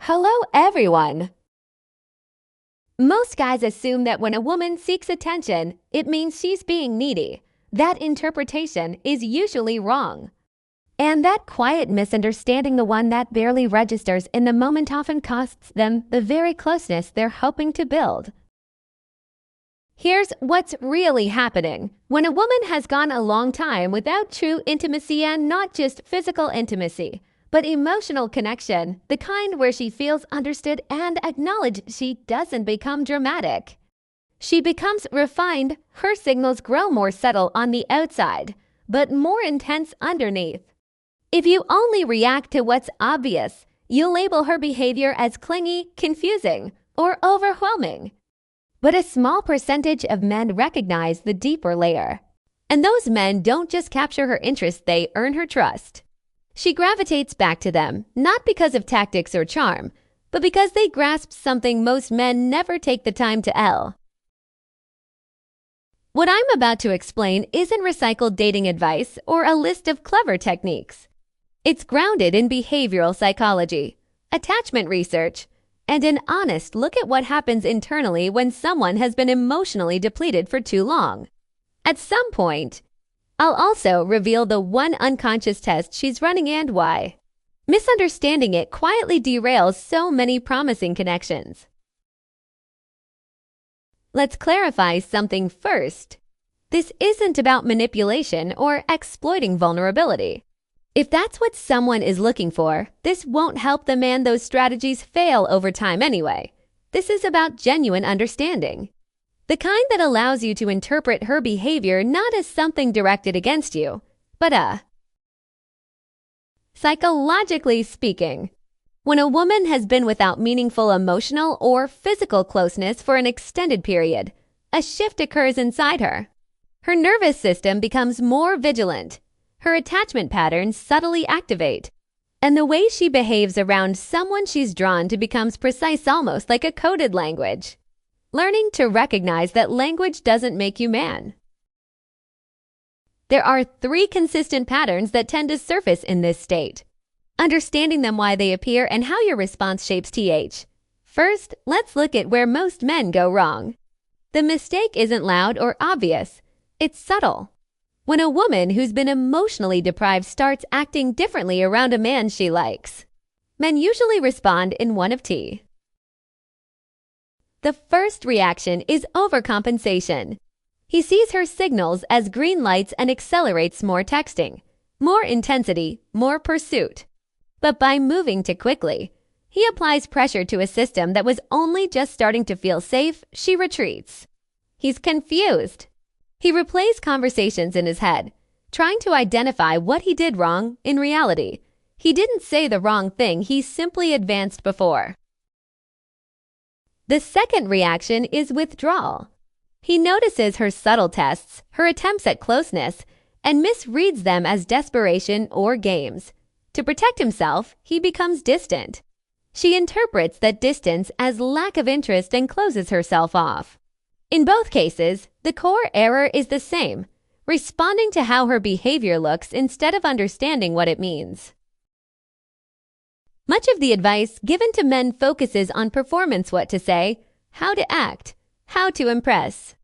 Hello, everyone! Most guys assume that when a woman seeks attention, it means she's being needy. That interpretation is usually wrong. And that quiet misunderstanding, the one that barely registers in the moment, often costs them the very closeness they're hoping to build. Here's what's really happening. When a woman has gone a long time without true intimacy, and not just physical intimacy, but emotional connection, the kind where she feels understood and acknowledged, she doesn't become dramatic. She becomes refined. Her signals grow more subtle on the outside, but more intense underneath. If you only react to what's obvious, you'll label her behavior as clingy, confusing, or overwhelming. But a small percentage of men recognize the deeper layer. And those men don't just capture her interest, they earn her trust. She gravitates back to them, not because of tactics or charm, but because they grasp something most men never take the time to tell. What I'm about to explain isn't recycled dating advice or a list of clever techniques. It's grounded in behavioral psychology, attachment research, and an honest look at what happens internally when someone has been emotionally depleted for too long. At some point, I'll also reveal the one unconscious test she's running and why misunderstanding it quietly derails so many promising connections. Let's clarify something first. This isn't about manipulation or exploiting vulnerability. If that's what someone is looking for, this won't help them, and those strategies fail over time anyway. This is about genuine understanding. The kind that allows you to interpret her behavior not as something directed against you, but psychologically speaking. When a woman has been without meaningful emotional or physical closeness for an extended period, a shift occurs inside her. Her nervous system becomes more vigilant. Her attachment patterns subtly activate, and the way she behaves around someone she's drawn to becomes precise, almost like a coded language. Learning to recognize that language doesn't make you man. There are 3 consistent patterns that tend to surface in this state. Understanding them, why they appear, and how your response shapes th. First, let's look at where most men go wrong. The mistake isn't loud or obvious. It's subtle. When a woman who's been emotionally deprived starts acting differently around a man she likes, men usually respond in one of T. The first reaction is overcompensation. He sees her signals as green lights and accelerates more texting, more intensity, more pursuit. But by moving too quickly, he applies pressure to a system that was only just starting to feel safe. She retreats. He's confused. He replays conversations in his head, trying to identify what he did wrong. In reality, he didn't say the wrong thing, he simply advanced before. The second reaction is withdrawal. He notices her subtle tests, her attempts at closeness, and misreads them as desperation or games. To protect himself, he becomes distant. She interprets that distance as lack of interest and closes herself off. In both cases, the core error is the same, responding to how her behavior looks instead of understanding what it means. Much of the advice given to men focuses on performance: what to say, how to act, how to impress.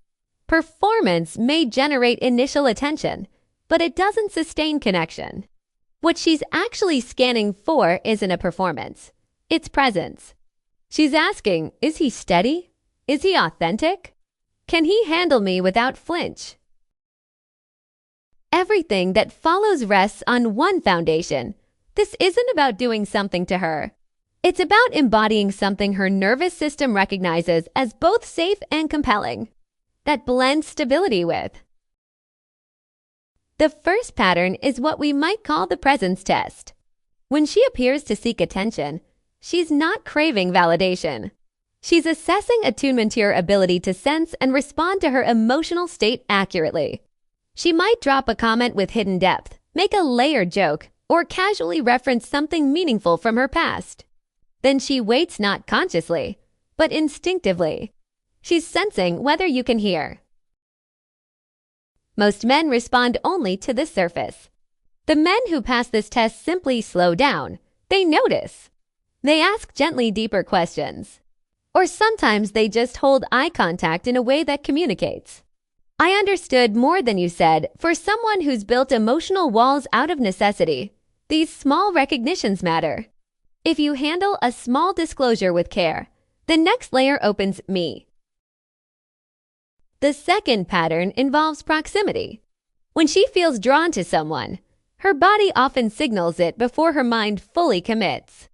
Performance may generate initial attention, but it doesn't sustain connection. What she's actually scanning for isn't a performance, it's presence. She's asking, is he steady? Is he authentic? Can he handle me without flinch? Everything that follows rests on one foundation. This isn't about doing something to her. It's about embodying something her nervous system recognizes as both safe and compelling, that blends stability with. The first pattern is what we might call the presence test. When she appears to seek attention, she's not craving validation. She's assessing attunement to your ability to sense and respond to her emotional state accurately. She might drop a comment with hidden depth, make a layered joke, or casually reference something meaningful from her past. Then she waits, not consciously, but instinctively. She's sensing whether you can hear. Most men respond only to the surface. The men who pass this test simply slow down. They notice. They ask gently deeper questions. Or sometimes they just hold eye contact in a way that communicates. I understood more than you said. For someone who's built emotional walls out of necessity, these small recognitions matter. If you handle a small disclosure with care, the next layer opens me. The second pattern involves proximity. When she feels drawn to someone, her body often signals it before her mind fully commits.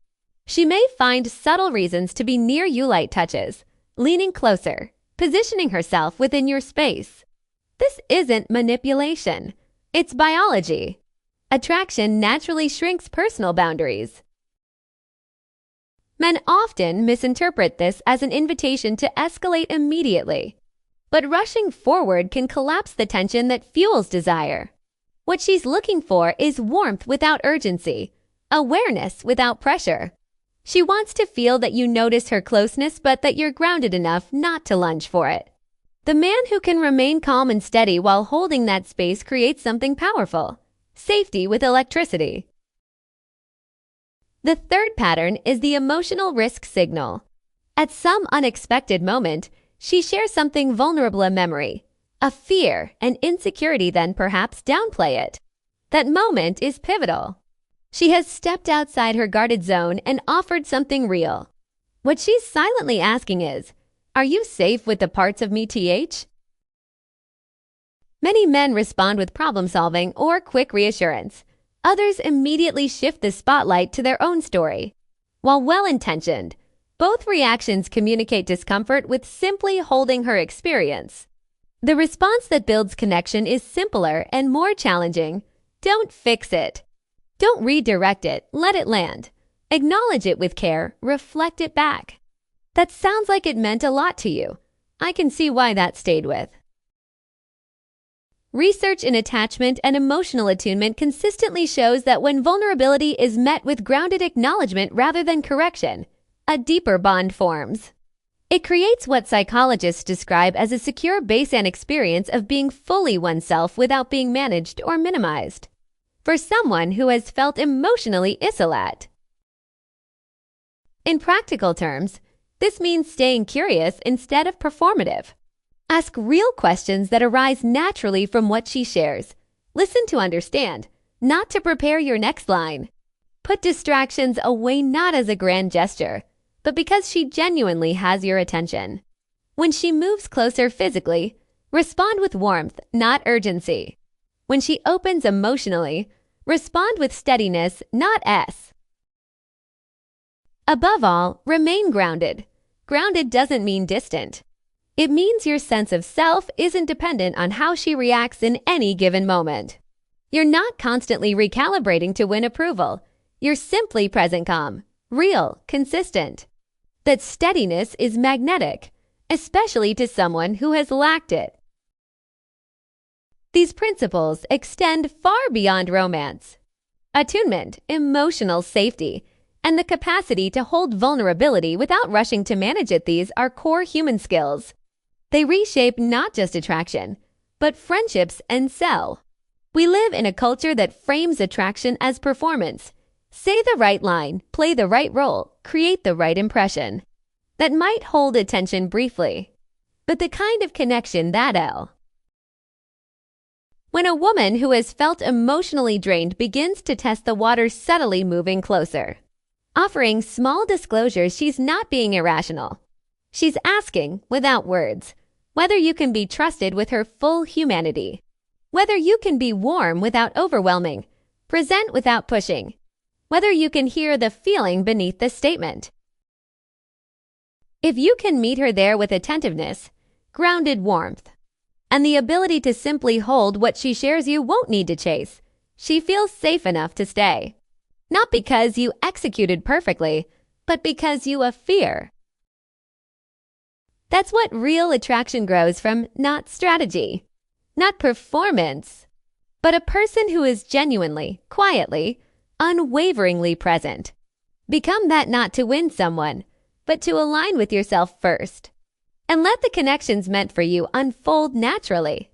She may find subtle reasons to be near you, light touches, leaning closer, positioning herself within your space. This isn't manipulation. It's biology. Attraction naturally shrinks personal boundaries. Men often misinterpret this as an invitation to escalate immediately. But rushing forward can collapse the tension that fuels desire. What she's looking for is warmth without urgency, awareness without pressure. She wants to feel that you notice her closeness, but that you're grounded enough not to lunge for it. The man who can remain calm and steady while holding that space creates something powerful: safety with electricity. The third pattern is the emotional risk signal. At some unexpected moment, she shares something vulnerable, a memory, a fear, an insecurity, then perhaps downplay it. That moment is pivotal. She has stepped outside her guarded zone and offered something real. What she's silently asking is, are you safe with the parts of me, TH? Many men respond with problem solving or quick reassurance. Others immediately shift the spotlight to their own story. While well-intentioned, both reactions communicate discomfort with simply holding her experience. The response that builds connection is simpler and more challenging. Don't fix it. Don't redirect it. Let it land. Acknowledge it with care. Reflect it back. That sounds like it meant a lot to you. I can see why that stayed with. Research in attachment and emotional attunement consistently shows that when vulnerability is met with grounded acknowledgement rather than correction, a deeper bond forms. It creates what psychologists describe as a secure base and experience of being fully oneself without being managed or minimized. For someone who has felt emotionally isolate. In practical terms, this means staying curious instead of performative. Ask real questions that arise naturally from what she shares. Listen to understand, not to prepare your next line. Put distractions away not as a grand gesture, but because she genuinely has your attention. When she moves closer physically, respond with warmth, not urgency. When she opens emotionally, respond with steadiness, not S. Above all, remain grounded. Grounded doesn't mean distant. It means your sense of self isn't dependent on how she reacts in any given moment. You're not constantly recalibrating to win approval. You're simply present, calm, real, consistent. That steadiness is magnetic, especially to someone who has lacked it. These principles extend far beyond romance. Attunement, emotional safety, and the capacity to hold vulnerability without rushing to manage it, these are core human skills. They reshape not just attraction, but friendships and sell. We live in a culture that frames attraction as performance. Say the right line, play the right role, create the right impression. That might hold attention briefly, but the kind of connection that L. When a woman who has felt emotionally drained begins to test the waters, subtly moving closer, offering small disclosures, she's not being irrational. She's asking, without words, whether you can be trusted with her full humanity, whether you can be warm without overwhelming, present without pushing, whether you can hear the feeling beneath the statement. If you can meet her there with attentiveness, grounded warmth, and the ability to simply hold what she shares, you won't need to chase. She feels safe enough to stay. Not because you executed perfectly, but because you have fear. That's what real attraction grows from, not strategy, not performance, but a person who is genuinely, quietly, unwaveringly present. Become that, not to win someone, but to align with yourself first. And let the connections meant for you unfold naturally.